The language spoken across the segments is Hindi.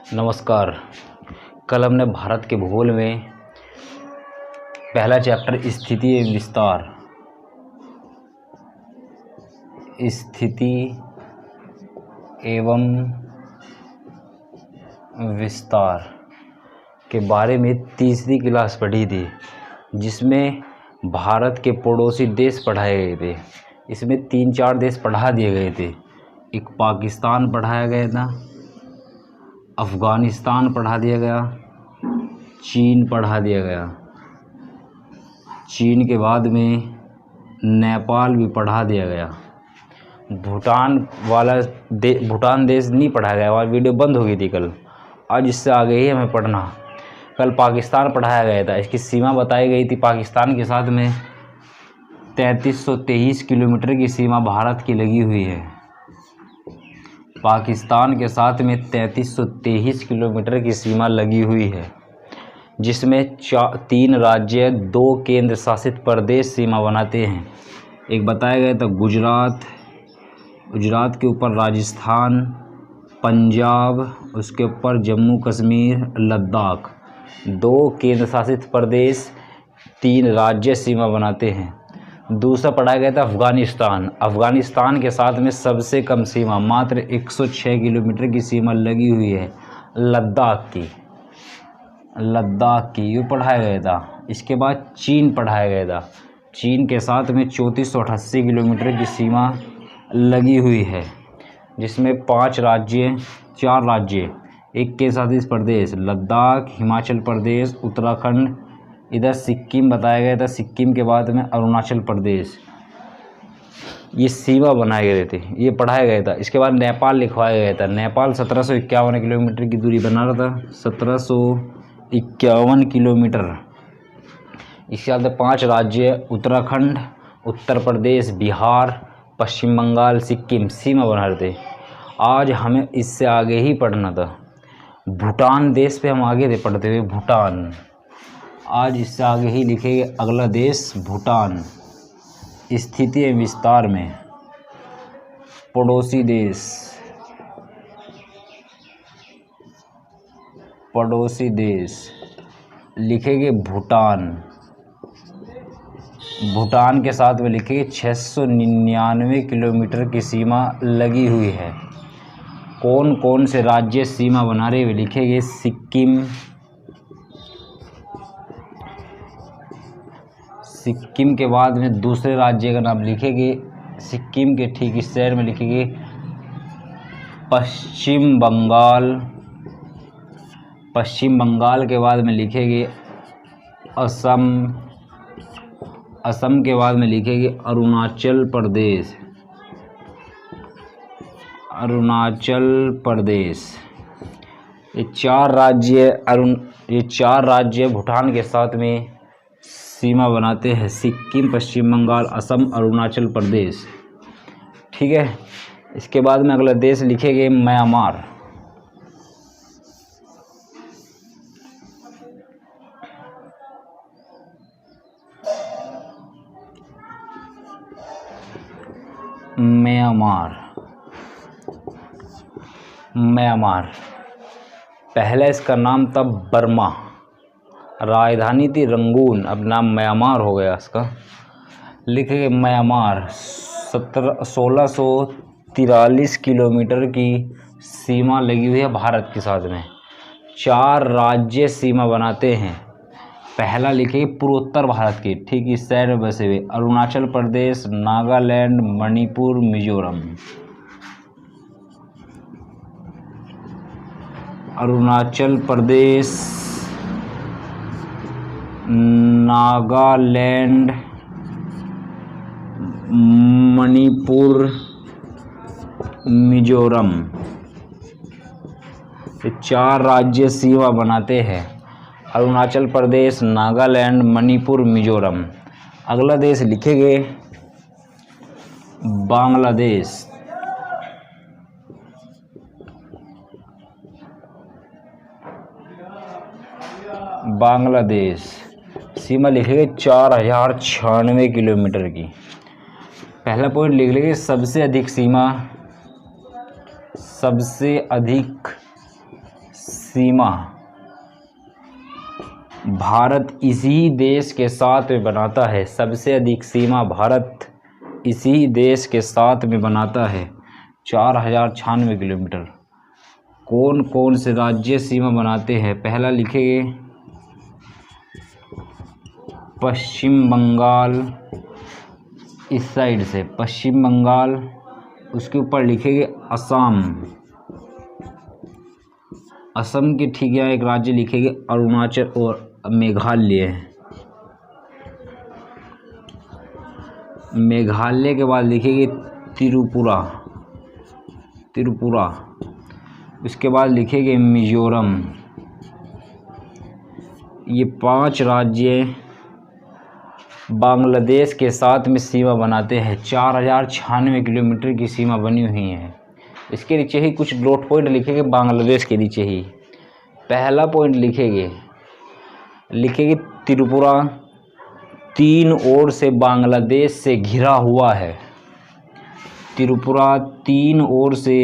नमस्कार। कल हमने भारत के भूगोल में पहला चैप्टर स्थिति एवं विस्तार के बारे में तीसरी क्लास पढ़ी थी, जिसमें भारत के पड़ोसी देश पढ़ाए गए थे। इसमें 3-4 देश पढ़ा दिए गए थे। एक पाकिस्तान पढ़ाया गया था, अफ़गानिस्तान पढ़ा दिया गया, चीन पढ़ा दिया गया। चीन के बाद में नेपाल भी पढ़ा दिया गया। भूटान देश नहीं पढ़ाया गया, वहाँ वीडियो बंद हो गई थी कल। आज इससे आगे ही हमें पढ़ना। कल पाकिस्तान पढ़ाया गया था, इसकी सीमा बताई गई थी। पाकिस्तान के साथ में 3323 किलोमीटर की सीमा भारत की लगी हुई है। पाकिस्तान के साथ में 3323 किलोमीटर की सीमा लगी हुई है, जिसमें 3 राज्य 2 केंद्र शासित प्रदेश सीमा बनाते हैं। एक बताया गया था गुजरात के ऊपर राजस्थान, पंजाब, उसके ऊपर जम्मू कश्मीर, लद्दाख। 2 केंद्र शासित प्रदेश 3 राज्य सीमा बनाते हैं। दूसरा पढ़ाया गया था अफ़गानिस्तान के साथ में सबसे कम सीमा मात्र 106 किलोमीटर की सीमा लगी हुई है, लद्दाख की ये पढ़ाया गया था। इसके बाद चीन पढ़ाया गया था। चीन के साथ में 3488 किलोमीटर की सीमा लगी हुई है, जिसमें 4 राज्य, 1 के शासित प्रदेश लद्दाख, हिमाचल प्रदेश, उत्तराखंड, इधर सिक्किम बताया गया था। सिक्किम के बाद में अरुणाचल प्रदेश, ये सीमा बनाए गए थे, ये पढ़ाया गया था। इसके बाद नेपाल लिखवाया गया था। नेपाल 1751 किलोमीटर की दूरी बना रहा था, 1751 किलोमीटर। इसके बाद 5 राज्य उत्तराखंड, उत्तर प्रदेश, बिहार, पश्चिम बंगाल, सिक्किम सीमा बना रहे थे। आज हमें इससे आगे ही पढ़ना था। भूटान देश पे हम आगे थे पढ़ते हुए, भूटान। आज इससे आगे ही लिखेंगे अगला देश भूटान। स्थिति एवं विस्तार में पड़ोसी देश लिखेंगे भूटान। भूटान के साथ में लिखेंगे 699 किलोमीटर की सीमा लगी हुई है। कौन कौन से राज्य सीमा बना रहे हुए लिखेंगे सिक्किम के बाद में दूसरे राज्य का नाम लिखेंगे। सिक्किम के ठीक इस शहर में लिखेंगे पश्चिम बंगाल। पश्चिम बंगाल के बाद में लिखेंगे असम। असम के बाद में लिखेंगे अरुणाचल प्रदेश। ये 4 राज्य भूटान के साथ में सीमा बनाते हैं। सिक्किम, पश्चिम बंगाल, असम, अरुणाचल प्रदेश। ठीक है। इसके बाद में अगला देश लिखेंगे म्यांमार। पहले इसका नाम था बर्मा, राजधानी थी रंगून, अब नाम म्यांमार हो गया इसका। लिखेंगे म्यांमार। 1643 किलोमीटर की सीमा लगी हुई है भारत के साथ में। 4 राज्य सीमा बनाते हैं। पहला लिखेंगे पूर्वोत्तर भारत की, ठीक इस शहर में बसे हुए अरुणाचल प्रदेश, नागालैंड, मणिपुर, मिजोरम। अरुणाचल प्रदेश, नागालैंड, मणिपुर, मिजोरम, ये 4 राज्य सीमा बनाते हैं। अरुणाचल प्रदेश, नागालैंड, मणिपुर, मिजोरम। अगला देश लिखेंगे बांग्लादेश। सीमा लिखेंगे 4096 किलोमीटर की। पहला पॉइंट लिख लेंगे सबसे अधिक सीमा भारत इसी देश के साथ में बनाता है। सबसे अधिक सीमा भारत इसी देश के साथ में बनाता है, 4096 किलोमीटर। कौन कौन से राज्य सीमा बनाते हैं? पहला लिखेंगे पश्चिम बंगाल, इस साइड से पश्चिम बंगाल। उसके ऊपर लिखेंगे असम, असम के ठीक है एक राज्य लिखेंगे अरुणाचल और मेघालय। मेघालय के बाद लिखेंगे त्रिपुरा, त्रिपुरा। उसके बाद लिखेंगे मिजोरम। ये 5 राज्य बांग्लादेश के साथ में सीमा बनाते हैं। 4096 किलोमीटर की सीमा बनी हुई है। इसके नीचे ही कुछ डॉट पॉइंट लिखेंगे बांग्लादेश के नीचे ही। पहला पॉइंट लिखेंगे त्रिपुरा 3 ओर से बांग्लादेश से घिरा हुआ है। त्रिपुरा 3 ओर से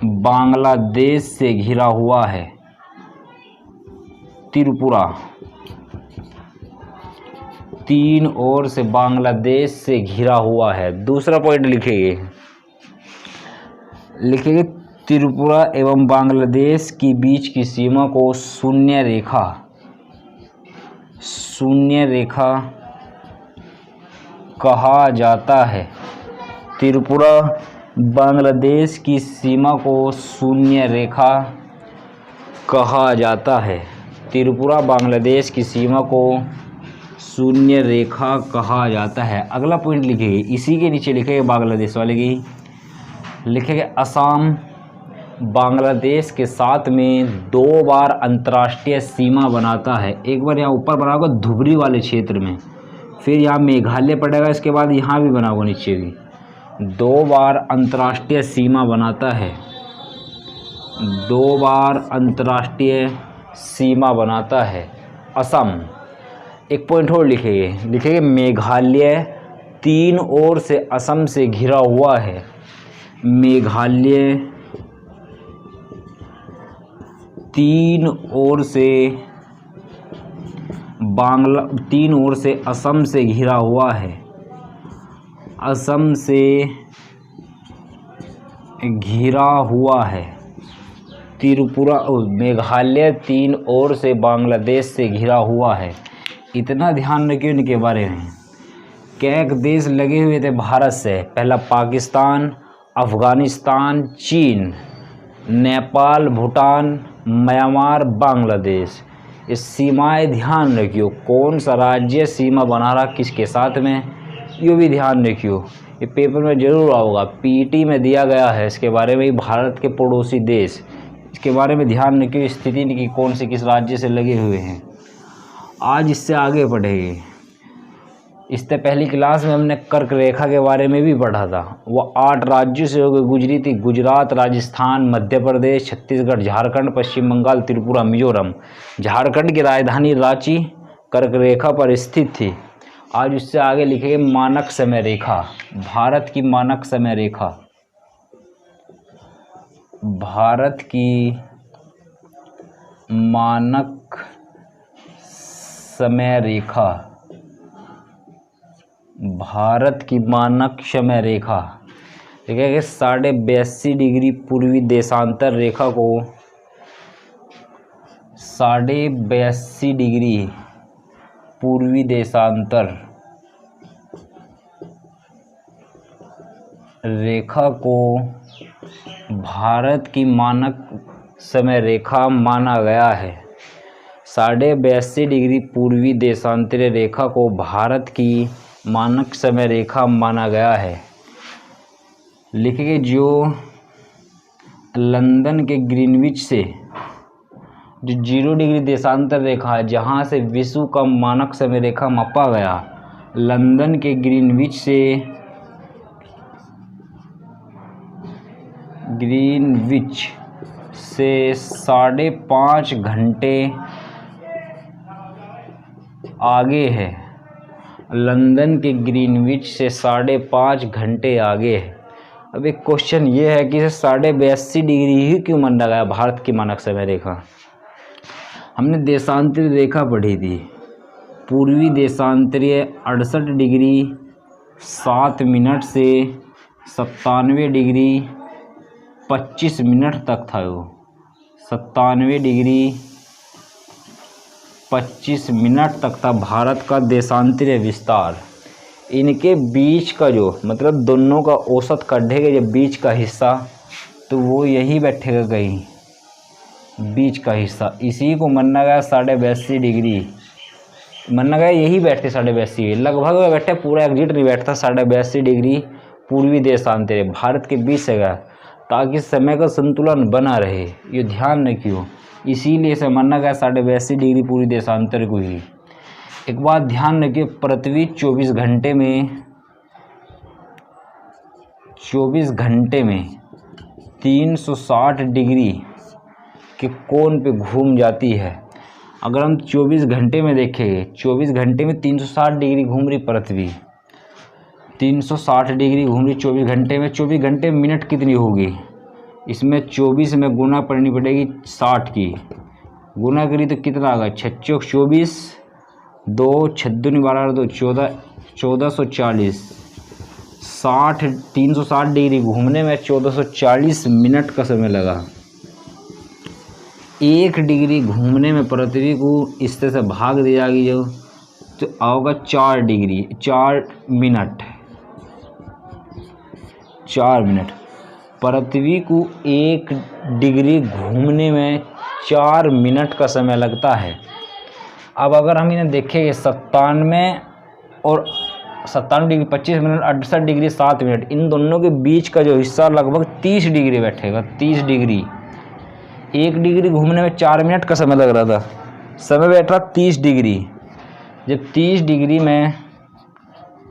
बांग्लादेश से घिरा हुआ है। त्रिपुरा 3 ओर से बांग्लादेश से घिरा हुआ है। दूसरा पॉइंट लिखेंगे त्रिपुरा एवं बांग्लादेश के बीच की सीमा को शून्य रेखा कहा जाता है। त्रिपुरा बांग्लादेश की सीमा को शून्य रेखा कहा जाता है। त्रिपुरा बांग्लादेश की सीमा को शून्य रेखा कहा जाता है। अगला पॉइंट लिखेंगे, इसी के नीचे लिखेंगे बांग्लादेश वाले की, लिखेंगे असम बांग्लादेश के साथ में 2 बार अंतर्राष्ट्रीय सीमा बनाता है। एक बार यहाँ ऊपर बना होगा धुबरी वाले क्षेत्र में, फिर यहाँ मेघालय पड़ेगा, इसके बाद यहाँ भी बना होगा नीचे भी। 2 बार अंतर्राष्ट्रीय सीमा बनाता है, 2 बार अंतर्राष्ट्रीय सीमा बनाता है असम। एक पॉइंट और लिखेंगे मेघालय 3 ओर से असम से घिरा हुआ है। मेघालय 3 ओर से असम से घिरा हुआ है। असम से घिरा हुआ है। त्रिपुरा मेघालय 3 ओर से बांग्लादेश से घिरा हुआ है। इतना ध्यान रखिए इनके बारे में। कैक देश लगे हुए थे भारत से, पहला पाकिस्तान, अफ़गानिस्तान, चीन, नेपाल, भूटान, म्यांमार, बांग्लादेश। इस सीमाएं ध्यान रखियो, कौन सा राज्य सीमा बना रहा किसके साथ में, ये भी ध्यान रखियो। ये पेपर में ज़रूर आओगा, पीटी में दिया गया है इसके बारे में। भारत के पड़ोसी देश, इसके बारे में ध्यान रखियो, स्थिति की कौन से किस राज्य से लगे हुए हैं। आज इससे आगे बढ़ेंगे। इससे पहली क्लास में हमने कर्क रेखा के बारे में भी पढ़ा था। वो 8 राज्यों से होकर गुजरी थी, गुजरात, राजस्थान, मध्य प्रदेश, छत्तीसगढ़, झारखंड, पश्चिम बंगाल, त्रिपुरा, मिजोरम। झारखंड की राजधानी रांची कर्क रेखा पर स्थित थी। आज उससे आगे लिखेंगे मानक समय रेखा, भारत की मानक समय रेखा। भारत की मानक समय रेखा, भारत की मानक समय रेखा ठीक है कि 82.5 डिग्री पूर्वी देशांतर रेखा को 82.5 डिग्री पूर्वी देशांतर रेखा को भारत की मानक समय रेखा माना गया है। 82.5 डिग्री पूर्वी देशांतरीय रेखा को भारत की मानक समय रेखा माना गया है। लिखेंगे जो लंदन के ग्रीनविच से जो 0 डिग्री देशांतर रेखा है, जहाँ से विश्व का मानक समय रेखा मापा गया, लंदन के ग्रीनविच से 5.5 घंटे आगे है। लंदन के ग्रीनविच से 5.5 घंटे आगे है। अब एक क्वेश्चन ये है कि 82.5 डिग्री ही क्यों माना गया भारत की मानक समय रेखा। हमने देशांतरी रेखा पढ़ी थी, पूर्वी देशांतरीय 68 डिग्री 7 मिनट से 97 डिग्री 25 मिनट तक था। वो 97 डिग्री 25 मिनट तक था भारत का देशांतरीय विस्तार। इनके बीच का जो मतलब दोनों का औसत काटेगा जब बीच का हिस्सा, तो वो यही बैठेगा कहीं बीच का हिस्सा, इसी को माना गया 82.5 डिग्री माना गया, यही बैठते 82.5 लगभग बैठे, पूरा एग्जिट नहीं बैठता 82.5 डिग्री पूर्वी देशांतरीय भारत के बीच से गया, ताकि समय का संतुलन बना रहे। ये ध्यान रखियो, इसीलिए इसे माना गया 82.5 डिग्री पूर्वी देशांतर को ही। एक बात ध्यान रखिए, पृथ्वी 24 घंटे में 360 डिग्री के कोण पे घूम जाती है। अगर हम 24 घंटे में देखेंगे, 24 घंटे में 360 डिग्री घूम रही पृथ्वी, 360 डिग्री घूम रही 24 घंटे में। 24 घंटे में मिनट कितनी होगी, इसमें 24 में गुना पड़नी पड़ेगी 60 की, गुना करी तो कितना आ गया 6 चौक 24, 2 6 दूनी 12 2 14, 1440, 360 डिग्री घूमने में 1440 मिनट का समय लगा। 1 डिग्री घूमने में पृथ्वी को इस तरह से भाग दी जाएगी जो, तो आओगा 4 डिग्री 4 मिनट। पृथ्वी को 1 डिग्री घूमने में 4 मिनट का समय लगता है। अब अगर हम इन्हें देखेंगे 97 और 97 डिग्री 25 मिनट, 68 डिग्री 7 मिनट, इन दोनों के बीच का जो हिस्सा लगभग 30 डिग्री बैठेगा। 30 डिग्री 1 डिग्री घूमने में 4 मिनट का समय लग रहा था, समय बैठ रहा 30 डिग्री। जब 30 डिग्री में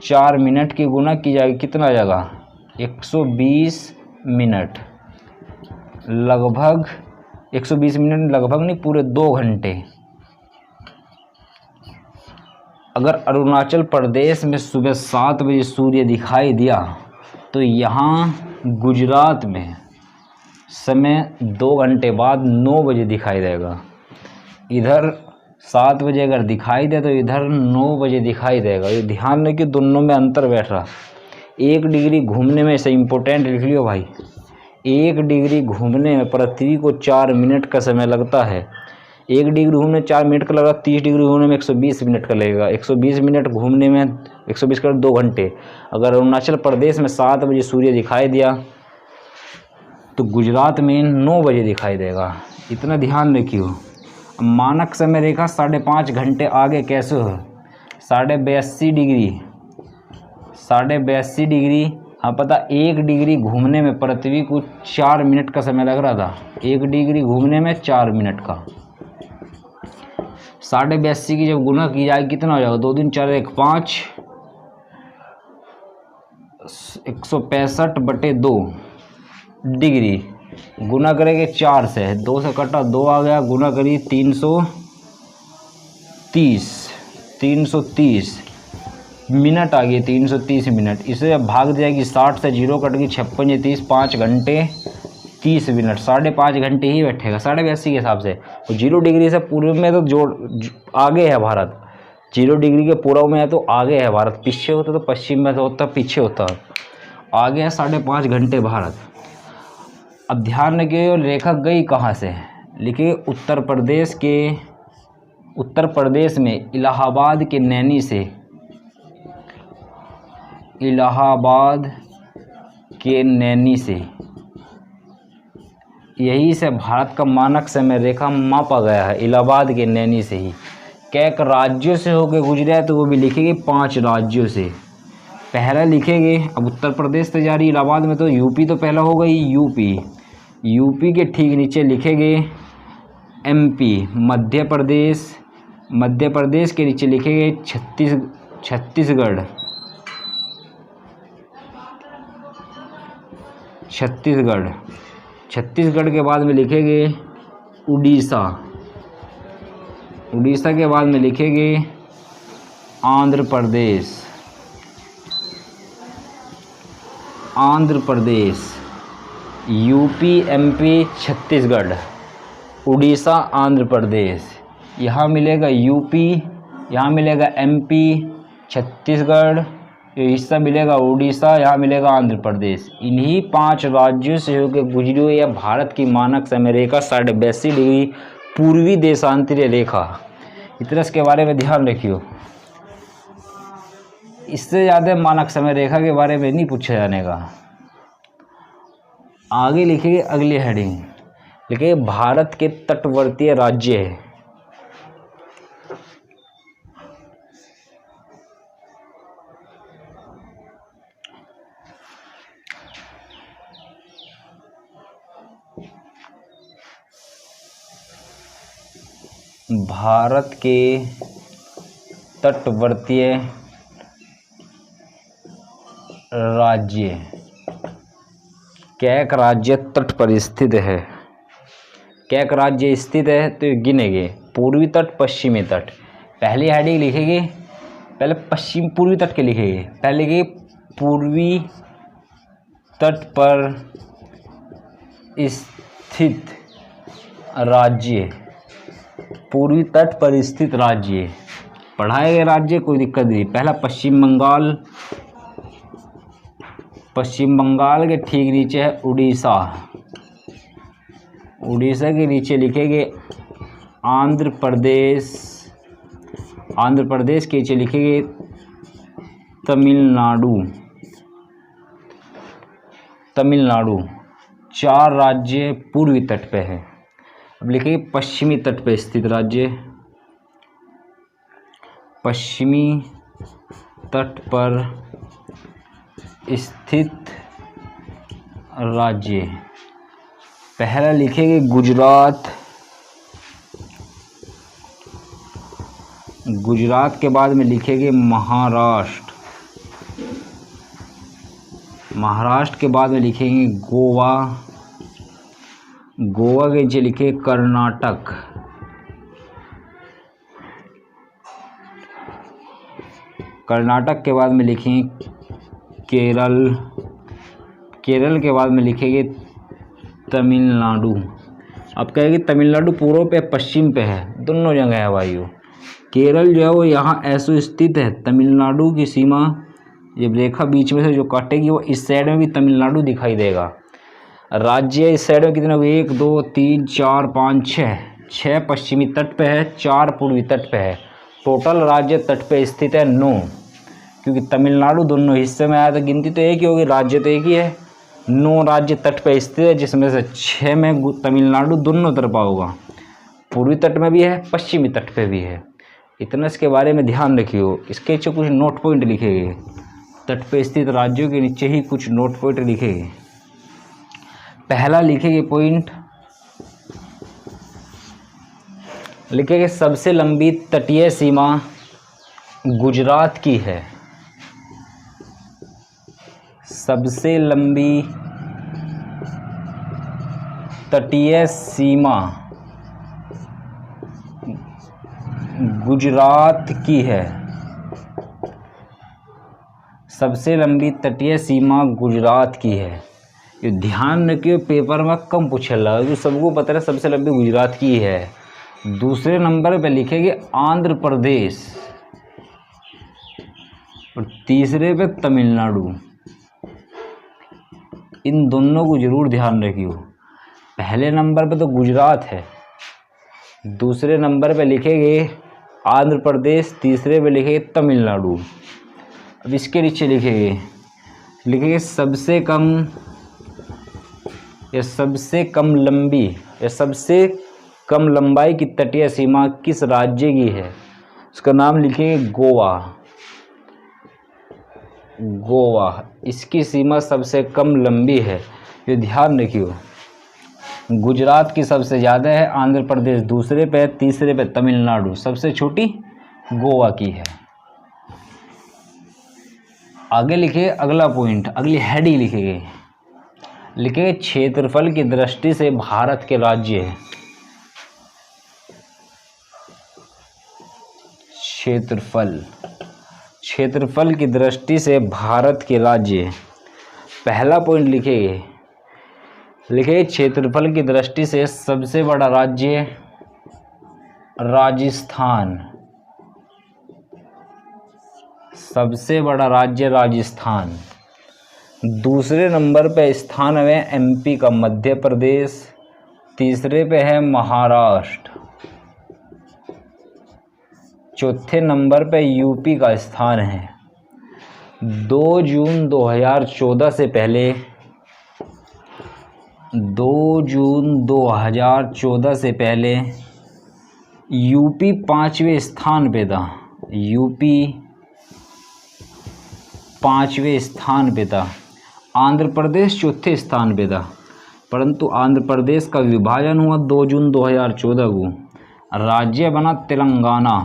4 मिनट की गुना की जाएगी कितना आ जाएगा 120 मिनट, लगभग 120 मिनट, लगभग नहीं पूरे 2 घंटे। अगर अरुणाचल प्रदेश में सुबह 7 बजे सूर्य दिखाई दिया, तो यहाँ गुजरात में समय 2 घंटे बाद 9 बजे दिखाई देगा। इधर 7 बजे अगर दिखाई दे तो इधर 9 बजे दिखाई देगा। ये ध्यान रखिए, दोनों में अंतर बैठ रहा। 1 डिग्री घूमने में, इसे इम्पोर्टेंट लिख लियो भाई, 1 डिग्री घूमने में पृथ्वी को 4 मिनट का समय लगता है। 1 डिग्री घूमने 4 मिनट का लगा, 30 डिग्री घूमने में 120 मिनट का लगेगा। 120 मिनट घूमने में 120 का 2 घंटे। अगर अरुणाचल प्रदेश में 7 बजे सूर्य दिखाई दिया तो गुजरात में 9 बजे दिखाई देगा। इतना ध्यान रखियो। मानक समय रेखा 5.5 घंटे आगे कैसे हो, 82.5 डिग्री हाँ पता, 1 डिग्री घूमने में पृथ्वी को 4 मिनट का समय लग रहा था। 1 डिग्री घूमने में 4 मिनट का, 82.5 की जब गुना की जाए कितना हो जाएगा, 2 दूनी 4 1 5, 165/2 डिग्री गुना करेंगे 4 से, 2 से कटा 2 आ गया, गुना करिए 330 मिनट आ गई, 330 मिनट। इसे अब भाग जाएगी 60 से, 0 कट गई 56 30, 5 घंटे 30 मिनट, 5.5 घंटे ही बैठेगा 82.5 के हिसाब से। तो 0 डिग्री से पूर्व में तो आगे है भारत, 0 डिग्री के पूर्व में है तो आगे है भारत, पीछे होता तो पश्चिम में होता, पीछे होता, आगे है 5.5 घंटे भारत। अब ध्यान रखिए रेखा गई कहाँ से, लिखिए उत्तर प्रदेश में इलाहाबाद के नैनी से, यही से भारत का मानक समय रेखा मापा गया है, इलाहाबाद के नैनी से ही। कैक राज्यों से होकर गुजरा है तो वो भी लिखेंगे 5 राज्यों से। पहला लिखेंगे, अब उत्तर प्रदेश से जा रही इलाहाबाद में तो यूपी तो पहला होगा ही, यूपी के ठीक नीचे लिखेंगे एमपी, मध्य प्रदेश के नीचे लिखेंगे छत्तीसगढ़ के बाद में लिखेंगे उड़ीसा के बाद में लिखेंगे आंध्र प्रदेश, यूपी, एमपी, छत्तीसगढ़, उड़ीसा, आंध्र प्रदेश। यहाँ मिलेगा यूपी, यहाँ मिलेगा एमपी, छत्तीसगढ़, ये हिस्सा मिलेगा उड़ीसा, यहाँ मिलेगा आंध्र प्रदेश। इन्हीं 5 राज्यों से होकर गुजरी हुई है भारत की मानक समय रेखा 82 डिग्री पूर्वी देशांतरीय रेखा। इतना इसके बारे में ध्यान रखियो। इससे ज़्यादा मानक समय रेखा के बारे में नहीं पूछा जाने का। आगे लिखिए अगली हेडिंग, लिखिए भारत के तटवर्तीय राज्य है। भारत के तटवर्तीय राज्य, कैक राज्य तट पर स्थित है। कैक राज्य स्थित है तो गिनेंगे, पूर्वी तट, पश्चिमी तट। पहली हेडिंग लिखेंगे, पहले पश्चिम पूर्वी तट के लिखेंगे। पहले लिखेंगे पूर्वी तट पर स्थित राज्य, पूर्वी तट पर स्थित राज्य। पढ़ाए गए राज्य कोई दिक्कत नहीं। पहला पश्चिम बंगाल, पश्चिम बंगाल के ठीक नीचे है उड़ीसा, उड़ीसा के नीचे लिखेंगे आंध्र प्रदेश, आंध्र प्रदेश के नीचे लिखेंगे तमिलनाडु, तमिलनाडु। 4 राज्य पूर्वी तट पे है। अब लिखेंगे पश्चिमी तट पे स्थित राज्य, पश्चिमी तट पर स्थित राज्य। पहला लिखेंगे गुजरात, गुजरात के बाद में लिखेंगे महाराष्ट्र, महाराष्ट्र के बाद में लिखेंगे गोवा, गोवा के नीचे लिखे कर्नाटक, कर्नाटक के बाद में लिखेंगे केरल, केरल के बाद में लिखेंगे तमिलनाडु। अब कहेंगे तमिलनाडु पूर्व पे पश्चिम पे है, दोनों जगह है भाइयों। केरल जो है वो यहाँ ऐसे स्थित है, तमिलनाडु की सीमा, ये रेखा बीच में से जो काटेगी वो इस साइड में भी तमिलनाडु दिखाई देगा। राज्य इस साइड में कितने हो गए, 1 2 3 4 5 6 पश्चिमी तट पे है, 4 पूर्वी तट पे है। टोटल राज्य तट पे स्थित है 9, क्योंकि तमिलनाडु दोनों हिस्से में आया तो गिनती तो एक ही होगी, राज्य तो एक ही है। 9 राज्य तट पे स्थित है, जिसमें से 6 में तमिलनाडु दोनों तरफा होगा, पूर्वी तट में भी है, पश्चिमी तट पे भी है। इतना इसके बारे में ध्यान रखियो। इसके नीचे कुछ नोट पॉइंट लिखेंगे, तट पे स्थित राज्यों के नीचे ही कुछ नोट पॉइंट लिखेंगे। पहला लिखेंगे पॉइंट, लिखेंगे सबसे लंबी तटीय सीमा गुजरात की है, सबसे लंबी तटीय सीमा गुजरात की है, सबसे लंबी तटीय सीमा गुजरात की है। ये ध्यान रखिए, पेपर में कम पूछेगा, जो सबको पता है सबसे लंबी गुजरात की है। दूसरे नंबर पे लिखेंगे आंध्र प्रदेश और तीसरे पे तमिलनाडु। इन दोनों को जरूर ध्यान रखियो। पहले नंबर पे तो गुजरात है, दूसरे नंबर पे लिखेंगे आंध्र प्रदेश, तीसरे पे लिखेंगे तमिलनाडु। अब इसके नीचे लिखेंगे सबसे कम या सबसे कम लंबी या सबसे कम लंबाई की तटीय सीमा किस राज्य की है, उसका नाम लिखेंगे गोवा। गोवा, इसकी सीमा सबसे कम लंबी है, ये ध्यान रखियो। गुजरात की सबसे ज़्यादा है, आंध्र प्रदेश दूसरे पे, तीसरे पे तमिलनाडु, सबसे छोटी गोवा की है। आगे लिखिए अगला पॉइंट, अगली हेडिंग लिखेंगे, लिखेंगे क्षेत्रफल की दृष्टि से भारत के राज्य है। क्षेत्रफल, क्षेत्रफल की दृष्टि से भारत के राज्य। पहला पॉइंट लिखेंगे, लिखिए क्षेत्रफल की दृष्टि से सबसे बड़ा राज्य राजस्थान, सबसे बड़ा राज्य राजस्थान। दूसरे नंबर पे स्थान है एमपी का मध्य प्रदेश, तीसरे पे है महाराष्ट्र, चौथे नंबर पे यूपी का स्थान है। 2 जून 2014 से पहले, 2 जून 2014 से पहले यूपी 5वें स्थान पे था, यूपी 5वें स्थान पे था, आंध्र प्रदेश चौथे स्थान पे था, परंतु आंध्र प्रदेश का विभाजन हुआ 2 जून 2014 को, राज्य बना तेलंगाना।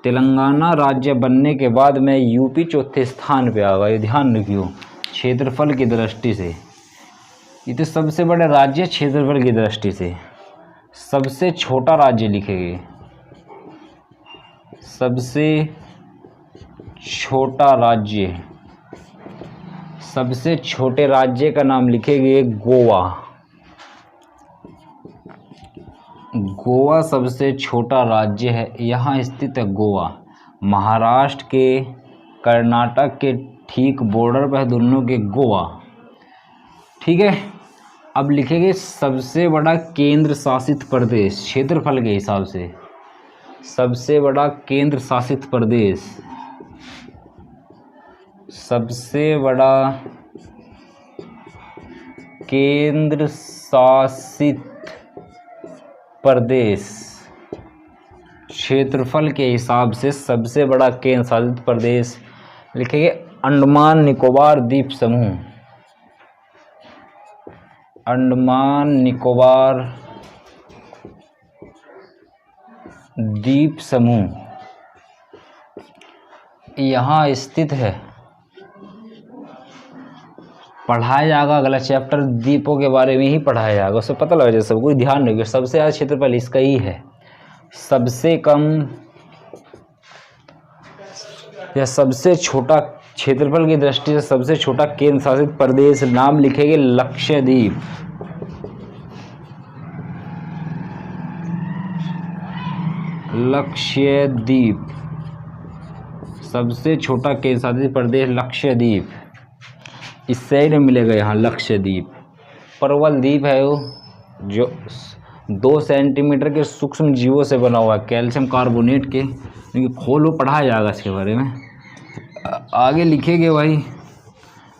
तेलंगाना राज्य बनने के बाद में यूपी चौथे स्थान पे आ गया। ये ध्यान रखियो क्षेत्रफल की दृष्टि से, ये तो सबसे बड़े राज्य क्षेत्रफल की दृष्टि से। सबसे छोटा राज्य लिखेंगे, सबसे छोटा राज्य, सबसे छोटे राज्य का नाम लिखेंगे गोवा। गोवा सबसे छोटा राज्य है, यहाँ स्थित है गोवा। महाराष्ट्र के, कर्नाटक के ठीक बॉर्डर पर दोनों के गोवा। ठीक है, अब लिखेंगे सबसे बड़ा केंद्र शासित प्रदेश क्षेत्रफल के हिसाब से, सबसे बड़ा केंद्र शासित प्रदेश, सबसे बड़ा केंद्र शासित प्रदेश क्षेत्रफल के हिसाब से सबसे बड़ा केंद्र शासित प्रदेश लिखेंगे अंडमान निकोबार द्वीप समूह, अंडमान निकोबार द्वीप समूह यहाँ स्थित है। पढ़ाया जाएगा अगला चैप्टर द्वीपों के बारे में ही पढ़ाया जाएगा, उससे पता लग जाए सबको। ध्यान रखिए सबसे ज़्यादा क्षेत्रफल इसका ही है, सबसे कम या सबसे छोटा क्षेत्रफल की दृष्टि से सबसे छोटा केंद्र शासित प्रदेश नाम लिखेंगे लक्षद्वीप। लक्षद्वीप सबसे छोटा केंद्र शासित प्रदेश लक्षद्वीप, इस साइड में मिलेगा यहाँ लक्षद्वीप। परवल द्वीप है वो, जो 2 सेंटीमीटर के सूक्ष्म जीवों से बना हुआ है, कैल्शियम कार्बोनेट के। खोलो पढ़ाया जाएगा इसके बारे में। आगे लिखेंगे भाई,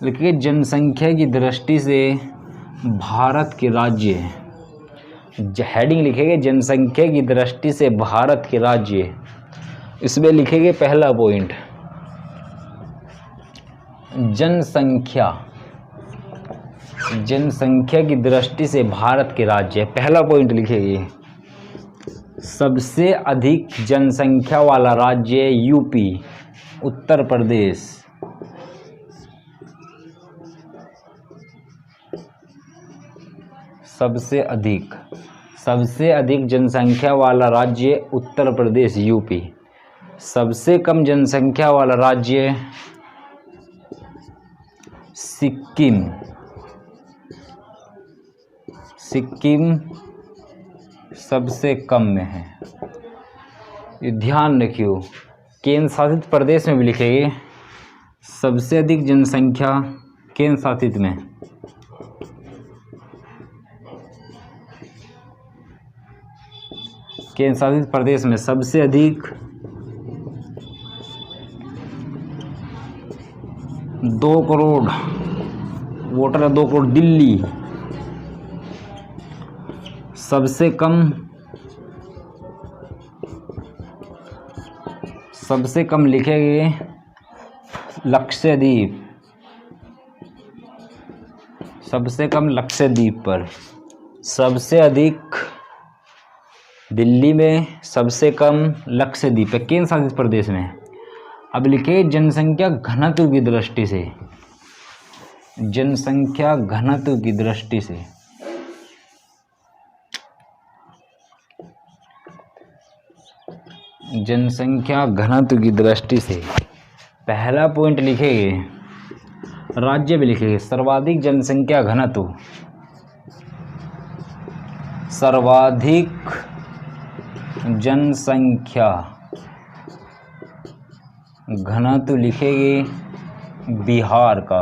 लिखेंगे जनसंख्या की दृष्टि से भारत के राज्य, हेडिंग लिखेंगे जनसंख्या की दृष्टि से भारत के राज्य। इसमें लिखेंगे पहला पॉइंट जनसंख्या, जनसंख्या की दृष्टि से भारत के राज्य। पहला पॉइंट लिखेंगे सबसे अधिक जनसंख्या वाला राज्य यूपी, उत्तर प्रदेश। सबसे अधिक जनसंख्या वाला राज्य उत्तर प्रदेश यूपी। सबसे कम जनसंख्या वाला राज्य सिक्किम, सिक्किम सबसे कम में है। ये ध्यान रखियो केंद्र शासित प्रदेश में भी लिखेंगे सबसे अधिक जनसंख्या केंद्र शासित में, केंद्र शासित प्रदेश में सबसे अधिक 2 करोड़ वोटर है, 2 करोड़ दिल्ली। सबसे कम लिखेंगे लक्षद्वीप, सबसे कम लक्षद्वीप पर। सबसे अधिक दिल्ली में, सबसे कम लक्षद्वीप है केंद्र शासित प्रदेश में। अब लिखे जनसंख्या घनत्व की दृष्टि से, जनसंख्या घनत्व की दृष्टि से जनसंख्या घनत्व की दृष्टि से पहला पॉइंट लिखेंगे राज्य भी लिखेंगे। सर्वाधिक जनसंख्या घनत्व, सर्वाधिक जनसंख्या घनत्व लिखेंगे बिहार का।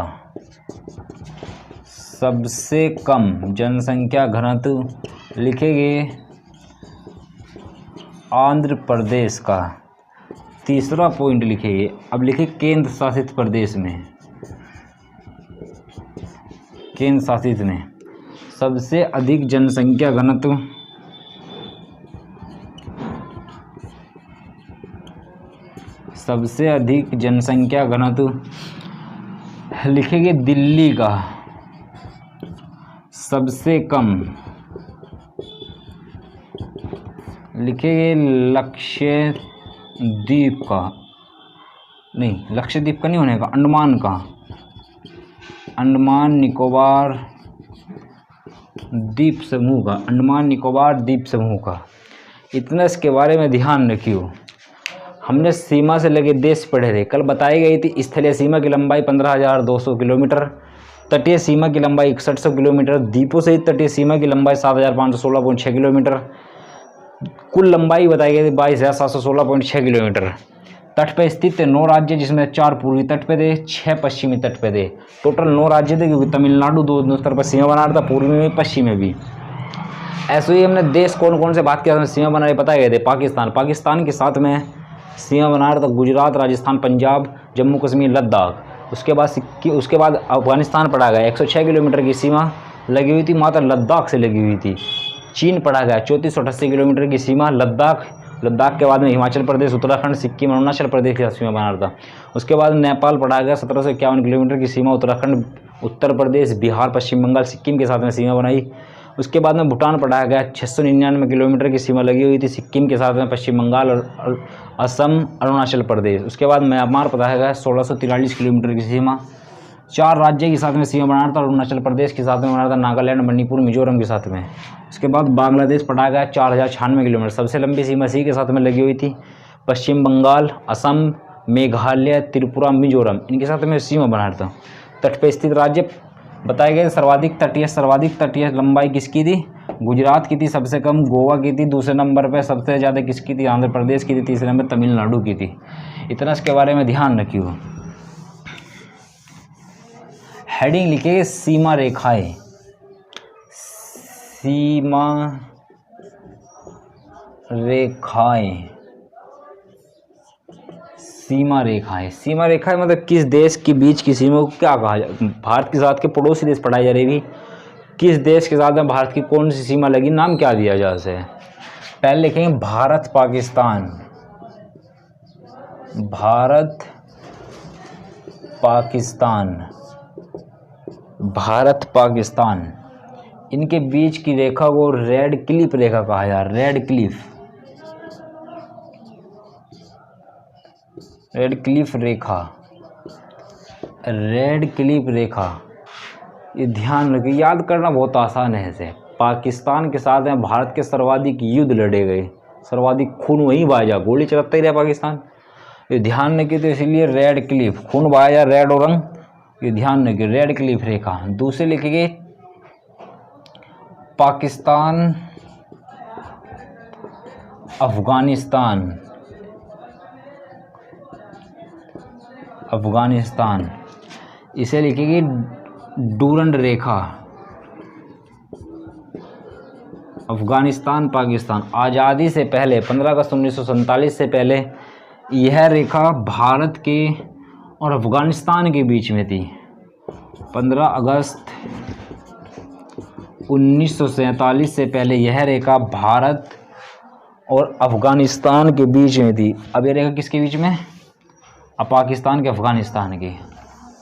सबसे कम जनसंख्या घनत्व लिखेंगे आंध्र प्रदेश का। तीसरा पॉइंट लिखेंगे, अब लिखे केंद्र शासित प्रदेश में, केंद्र शासित में सबसे अधिक जनसंख्या घनत्व सबसे अधिक जनसंख्या घनत्व लिखेंगे दिल्ली का। सबसे कम लिखेंगे लक्षद्वीप का, नहीं लक्षद्वीप का नहीं होने का, अंडमान का, अंडमान निकोबार द्वीप समूह का, अंडमान निकोबार द्वीप समूह का। इतना इसके बारे में ध्यान रखियो। हमने सीमा से लगे देश पढ़े थे, कल बताई गई थी स्थलीय सीमा की लंबाई 15,200 किलोमीटर, तटीय सीमा की लंबाई 6100 किलोमीटर, द्वीपों सहित तटीय सीमा की लंबाई 7,516.6 किलोमीटर, कुल लंबाई बताई गई थी 22,716.6 किलोमीटर। तट पर स्थित 9 राज्य, जिसमें 4 पूर्वी तट पे थे, 6 पश्चिमी तट पे थे। टोटल 9 राज्य थे, क्योंकि तमिलनाडु 2 उत्तर पर सीमा बना रहा था, पूर्वी में पश्चिम में भी। ऐसे ही हमने देश कौन कौन से भारत के साथ में सीमा बना रहे बताए गए थे। पाकिस्तान के साथ में सीमा बना रहा था गुजरात, राजस्थान, पंजाब, जम्मू कश्मीर, लद्दाख। उसके बाद अफगानिस्तान पड़ा गया, 106 किलोमीटर की सीमा लगी हुई थी, मात्र लद्दाख से लगी हुई थी। चीन पड़ा गया, 3488 किलोमीटर की सीमा लद्दाख के बाद में हिमाचल प्रदेश, उत्तराखंड, सिक्किम, अरुणाचल प्रदेश के साथ सीमा बना रहा था। उसके बाद नेपाल पड़ा गया, 1751 किलोमीटर की सीमा, उत्तराखंड, उत्तर प्रदेश, बिहार, पश्चिम बंगाल, सिक्किम के साथ में सीमा बनाई। उसके बाद में भूटान पड़ा गया, 699 किलोमीटर की सीमा लगी हुई थी, सिक्किम के साथ में पश्चिम बंगाल और असम, अरुणाचल प्रदेश। उसके बाद म्यांमार पड़ा गया, 1643 किलोमीटर की सीमा, 4 राज्य के साथ में सीमा बना रहा था, अरुणाचल प्रदेश के साथ में बना रहा था, नागालैंड, मणिपुर, मिजोरम के साथ में। उसके बाद बांग्लादेश पड़ा गया, 4096 किलोमीटर, सबसे लंबी सीमा इसी के साथ में लगी हुई थी। पश्चिम बंगाल, असम, मेघालय, त्रिपुरा, मिजोरम, इनके साथ में सीमा बना रहा था। तट पर स्थित राज्य बताए गए, सर्वाधिक तटीय लंबाई किसकी थी? गुजरात की थी, सबसे कम गोवा की थी, दूसरे नंबर पे सबसे ज़्यादा किसकी थी? आंध्र प्रदेश की थी, तीसरे नंबर तमिलनाडु की थी। इतना इसके बारे में ध्यान रखियो। हेडिंग लिखिए सीमा रेखाएं, सीमा रेखाएं, सीमा रेखाएं। सीमा रेखाएं मतलब किस देश के बीच की सीमा को क्या कहा जाए? भारत के साथ के पड़ोसी देश पढ़ाई जा रही भी, किस देश के साथ में भारत की कौन सी सीमा लगी, नाम क्या दिया जाए उसे? पहले लिखेंगे भारत पाकिस्तान, भारत पाकिस्तान, भारत पाकिस्तान। इनके बीच की रेखा को रेड क्लिफ रेखा कहा जाए, रेड क्लिफ, रेड क्लिफ रेखा, रेड क्लिफ रेखा। ये ध्यान रखिए, याद करना बहुत आसान है इसे। पाकिस्तान के साथ में भारत के सर्वाधिक युद्ध लड़े गए, सर्वाधिक खून वहीं बहाया जा, गोली चलाता ही रहा पाकिस्तान। ये ध्यान रखिए, तो इसीलिए रेड क्लिफ, खून बहाया जा, रेड और रंग, ये ध्यान रखिए, रेड क्लिफ रेखा। दूसरे लिखेंगे पाकिस्तान अफगानिस्तान, अफगानिस्तान, इसे लिखेंगे डूरंड रेखा। अफगानिस्तान पाकिस्तान आज़ादी से पहले 15 अगस्त 1947 से पहले यह रेखा भारत के और अफगानिस्तान के बीच में थी। 15 अगस्त 1947 से पहले यह रेखा भारत और अफगानिस्तान के बीच में थी। अब यह रेखा किसके बीच में? अब पाकिस्तान के, अफगानिस्तान के।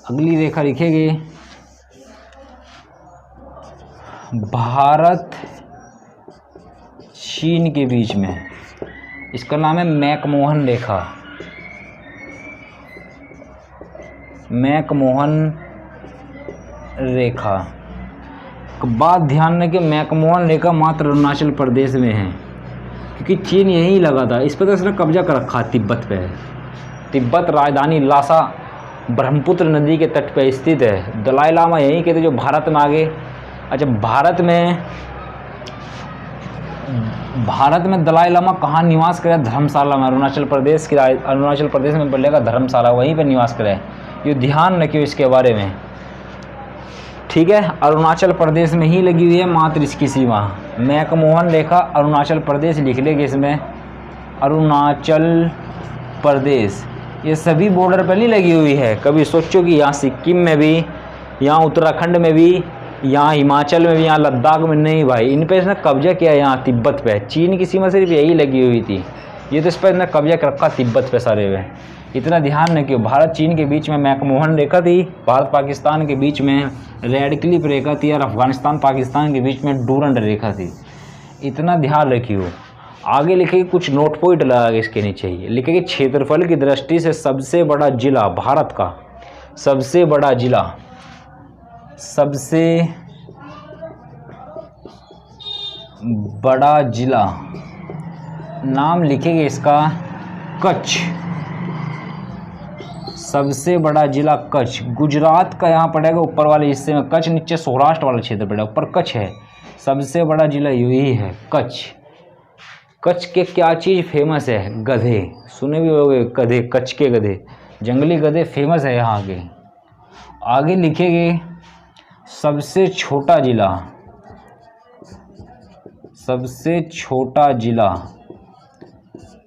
अगली रेखा लिखेंगे भारत चीन के बीच में, इसका नाम है मैकमोहन रेखा, मैकमोहन रेखा। बात ध्यान रखें, मैकमोहन रेखा मात्र अरुणाचल प्रदेश में है, क्योंकि चीन यहीं लगा था। इस पर तो इसने कब्जा कर रखा तिब्बत पे। तिब्बत राजधानी लासा ब्रह्मपुत्र नदी के तट पर स्थित है। दलाई लामा यहीं के थे जो भारत में आ गए। अच्छा, भारत में दलाई लामा कहाँ निवास करे? धर्मशाला में, अरुणाचल प्रदेश में पड़ेगा धर्मशाला, वहीं पर निवास करे। ये ध्यान रखियो इसके बारे में, ठीक है। अरुणाचल प्रदेश में ही लगी हुई है मात्र इसकी सीमा। मैकमोहन रेखा अरुणाचल प्रदेश लिख लेंगे इसमें, अरुणाचल प्रदेश। ये सभी बॉर्डर पर नहीं लगी हुई है। कभी सोचो कि यहाँ सिक्किम में भी, यहाँ उत्तराखंड में भी, यहाँ हिमाचल में भी, यहाँ लद्दाख में नहीं भाई। इन पे इसने कब्जा किया यहाँ तिब्बत पे। चीन की सीमा सिर्फ यही लगी हुई थी, ये तो इस पर इसने कब्जा कर रखा तिब्बत पे सारे में। इतना ध्यान रखियो, भारत चीन के बीच में मैकमोहन रेखा थी, भारत पाकिस्तान के बीच में रेड क्लिफ रेखा थी, और अफगानिस्तान पाकिस्तान के बीच में डूरंड रेखा थी। इतना ध्यान रखियो। आगे लिखेगी कुछ नोट पॉइंट लगा के इसके नीचे ही लिखेगी, क्षेत्रफल की दृष्टि से सबसे बड़ा जिला भारत का, सबसे बड़ा जिला, सबसे बड़ा जिला नाम लिखेंगे इसका कच्छ, सबसे बड़ा जिला कच्छ। गुजरात का यहाँ पड़ेगा ऊपर वाले हिस्से में कच्छ, नीचे सौराष्ट्र वाला क्षेत्र पड़ेगा, ऊपर कच्छ है। सबसे बड़ा जिला यही है कच्छ। कच्छ के क्या चीज़ फेमस है? गधे, सुने भी होंगे गधे, कच्छ के गधे, जंगली गधे फेमस है यहाँ के। आगे लिखेंगे सबसे छोटा जिला, सबसे छोटा जिला,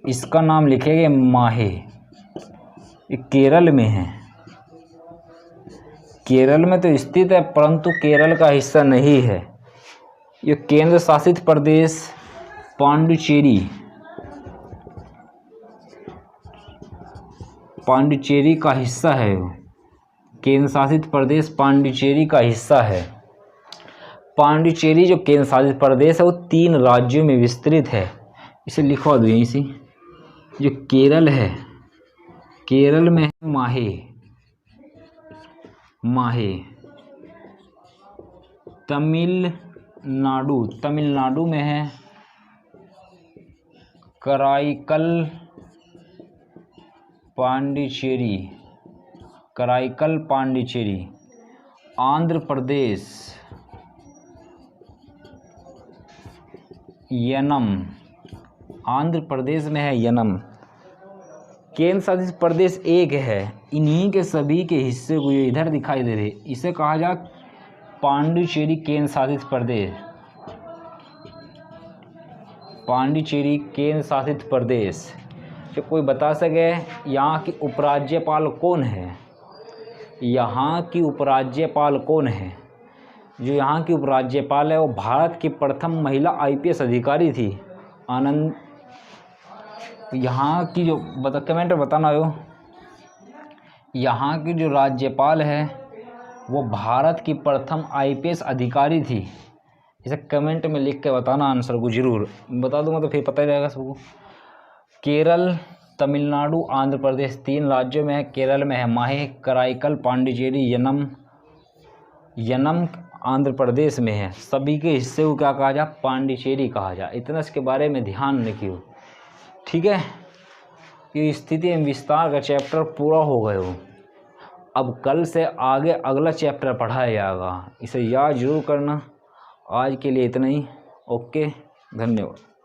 इसका नाम लिखेंगे माहे। ये केरल में है, केरल में तो स्थित है परंतु केरल का हिस्सा नहीं है। ये केंद्र शासित प्रदेश पांडिचेरी, पांडिचेरी का हिस्सा है। केंद्र शासित प्रदेश पांडिचेरी का हिस्सा है। पांडिचेरी जो केंद्र शासित प्रदेश है वो 3 राज्यों में विस्तृत है। इसे लिखवा दो यहीं से। जो केरल है, केरल में माहे, माहे। तमिलनाडु, तमिलनाडु में है कराईकल पांडिचेरी, कराईकल पांडिचेरी। आंध्र प्रदेश यनम, आंध्र प्रदेश में है यनम। केंद्र शासित प्रदेश एक है, इन्हीं के सभी के हिस्से को ये इधर दिखाई दे रहे, इसे कहा जा पांडिचेरी केंद्र शासित प्रदेश, पांडिचेरी केंद्र शासित प्रदेश। जो कोई बता सके यहाँ की उपराज्यपाल कौन है? यहाँ की उपराज्यपाल कौन है? जो यहाँ की उपराज्यपाल है वो भारत की प्रथम महिला IPS अधिकारी थी, आनंद। यहाँ की जो कमेंट में बताना हो, यहाँ की जो राज्यपाल है वो भारत की प्रथम IPS अधिकारी थी। इसे कमेंट में लिख के बताना, आंसर को जरूर बता दूंगा तो फिर पता ही रहेगा सबको। केरल, तमिलनाडु, आंध्र प्रदेश 3 राज्यों में है। केरल में है माहे, कराईकल पांडिचेरी, यनम, यनम आंध्र प्रदेश में है। सभी के हिस्से को क्या कहा जा? पांडिचेरी कहा जा। इतना इसके बारे में ध्यान रखियो, ठीक है। ये स्थिति एवं विस्तार का चैप्टर पूरा हो गया हो। अब कल से आगे अगला चैप्टर पढ़ाया जाएगा, इसे याद जरूर करना। आज के लिए इतना ही, ओके, धन्यवाद।